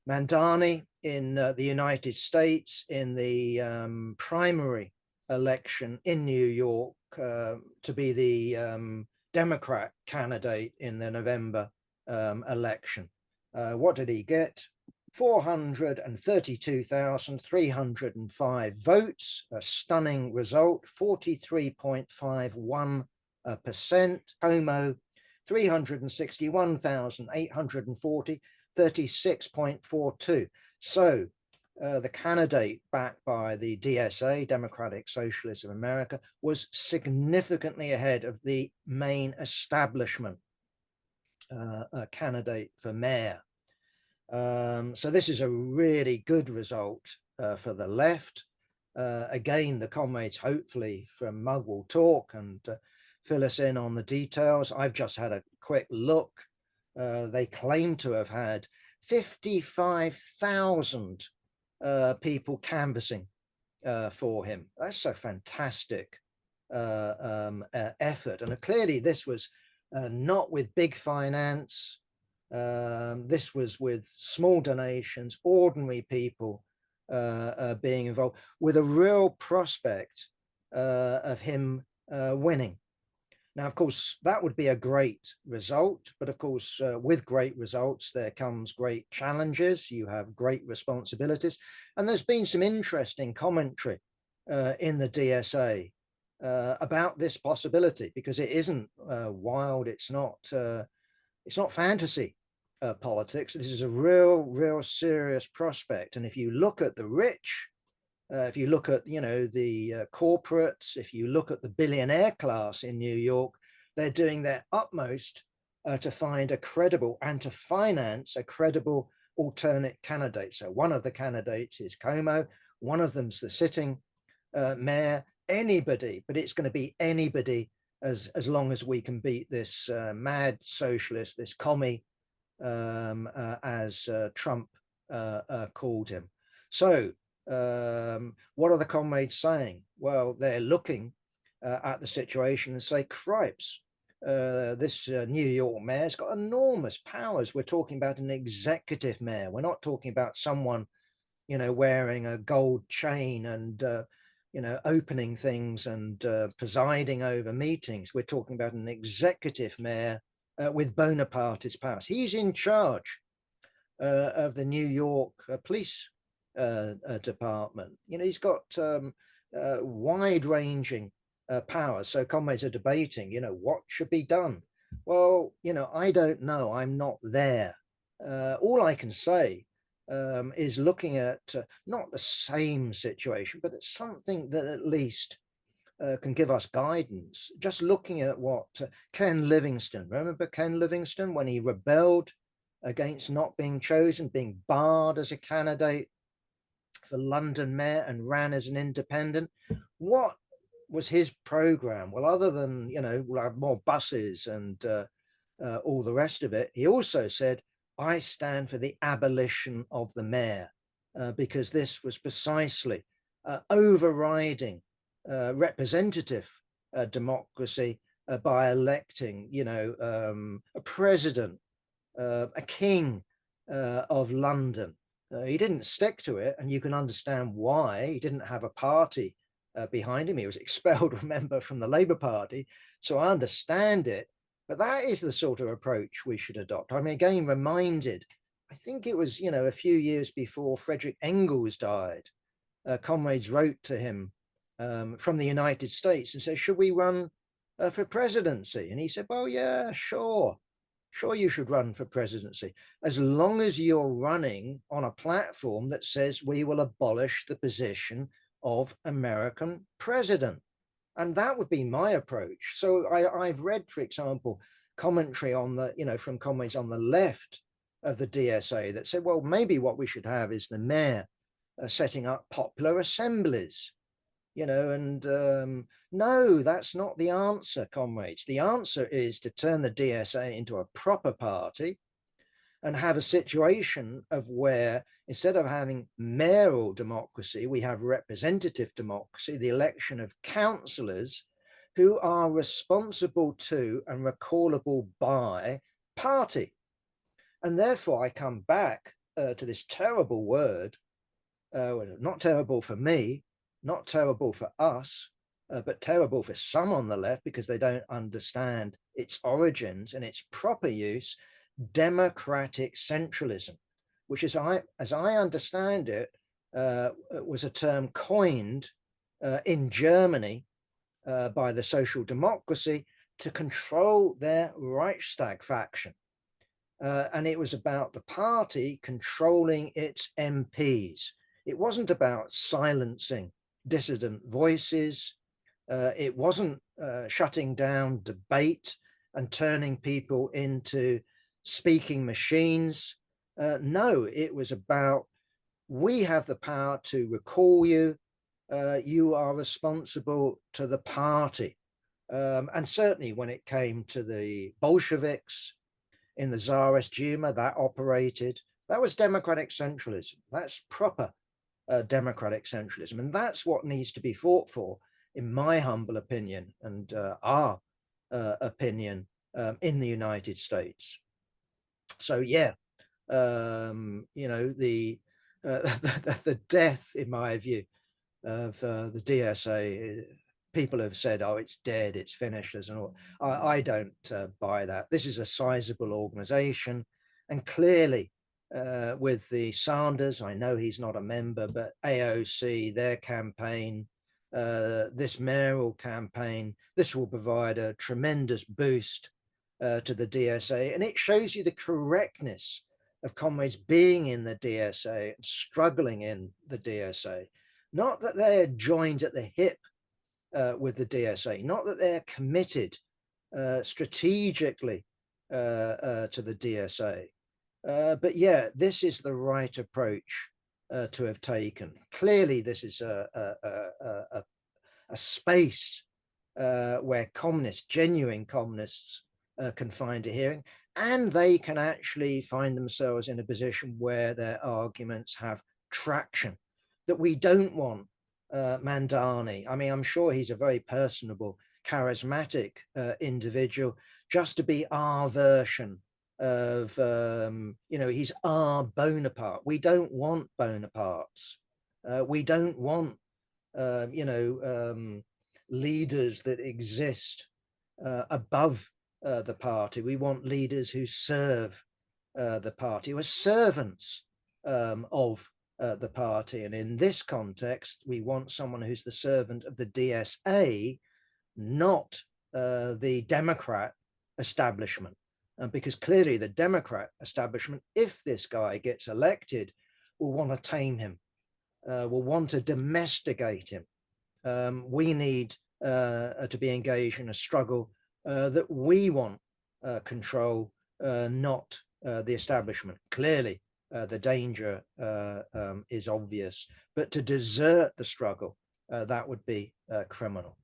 Mamdani in the United States in the primary election in New York to be the Democrat candidate in the November election. What did he get? 432,305 votes, a stunning result, 43.51%. Como, 361,840, 36.42. So the candidate backed by the DSA, Democratic Socialists of America, was significantly ahead of the main establishment candidate for mayor. So this is a really good result for the left. Again, the comrades hopefully from Mug will talk and fill us in on the details. I've just had a quick look. They claim to have had 55,000 people canvassing for him. That's a fantastic effort. And clearly this was not with big finance. This was with small donations, ordinary people being involved, with a real prospect of him winning. Now, of course, that would be a great result, but of course, with great results, there comes great challenges. You have great responsibilities. And there's been some interesting commentary in the DSA about this possibility, because it isn't wild. It's not fantasy politics. This is a real serious prospect. And if you look at the rich, if you look at, the corporates, if you look at the billionaire class in New York, they're doing their utmost to find a credible and to finance a credible alternate candidate. So one of the candidates is Como, one of them's the sitting mayor, anybody, but it's going to be anybody as long as we can beat this mad socialist, this commie, as Trump called him. So what are the comrades saying? Well, they're looking at the situation and say, cripes, this New York mayor's got enormous powers. We're talking about an executive mayor. We're not talking about someone, wearing a gold chain and, opening things and presiding over meetings. We're talking about an executive mayor with Bonapartist powers. He's in charge of the New York police department. He's got wide-ranging powers. So comrades are debating, what should be done. Well, I don't know. I'm not there. All I can say is looking at not the same situation, but it's something that at least can give us guidance. Just looking at what Ken Livingstone, remember Ken Livingstone, when he rebelled against not being chosen, being barred as a candidate for London mayor and ran as an independent? What was his program? Well, other than, we'll have more buses and all the rest of it, he also said, I stand for the abolition of the mayor, because this was precisely overriding representative democracy by electing, a president, a king of London. He didn't stick to it, and you can understand why. He didn't have a party behind him. He was expelled, remember, from the Labour Party. So I understand it, but that is the sort of approach we should adopt. I mean, again, reminded, I think it was, a few years before Frederick Engels died, comrades wrote to him from the United States and said, should we run for presidency? And he said, well, yeah, sure you should run for presidency, as long as you're running on a platform that says we will abolish the position of American president. And that would be my approach. So I've read, for example, commentary on the, from comrades on the left of the DSA that said, well, maybe what we should have is the mayor setting up popular assemblies, and no, that's not the answer, comrades. The answer is to turn the DSA into a proper party and have a situation of where, instead of having mayoral democracy, we have representative democracy, the election of councillors who are responsible to and recallable by party. And therefore I come back to this terrible word, not terrible for me, not terrible for us, but terrible for some on the left because they don't understand its origins and its proper use, democratic centralism, which is, as I understand it, was a term coined in Germany by the Social Democracy to control their Reichstag faction. And it was about the party controlling its MPs. It wasn't about silencing dissident voices. It wasn't shutting down debate and turning people into speaking machines. No, it was about, we have the power to recall you. You are responsible to the party. And certainly when it came to the Bolsheviks in the Tsarist Duma, that operated. That was democratic centralism. That's proper democratic centralism. And that's what needs to be fought for, in my humble opinion, and our opinion in the United States. So, yeah, the death, in my view, of the DSA, people have said, oh, it's dead, it's finished. I don't buy that. This is a sizable organization. And clearly, with the Sanders, I know he's not a member, but AOC, their campaign, this mayoral campaign, this will provide a tremendous boost to the DSA. And it shows you the correctness of comrades being in the DSA and struggling in the DSA. Not that they're joined at the hip with the DSA, not that they're committed strategically to the DSA. But yeah, this is the right approach to have taken. Clearly, this is a space where communists, genuine communists, can find a hearing, and they can actually find themselves in a position where their arguments have traction. That we don't want Mamdani. I mean, I'm sure he's a very personable, charismatic individual, just to be our version of, he's our Bonaparte. We don't want Bonapartes. We don't want, leaders that exist above the party. We want leaders who serve the party, who are servants of the party. And in this context, we want someone who's the servant of the DSA, not the Democrat establishment. Because clearly the Democrat establishment, if this guy gets elected, will want to tame him, will want to domesticate him. We need to be engaged in a struggle that we want control, not the establishment. Clearly, the danger is obvious, but to desert the struggle, that would be criminal.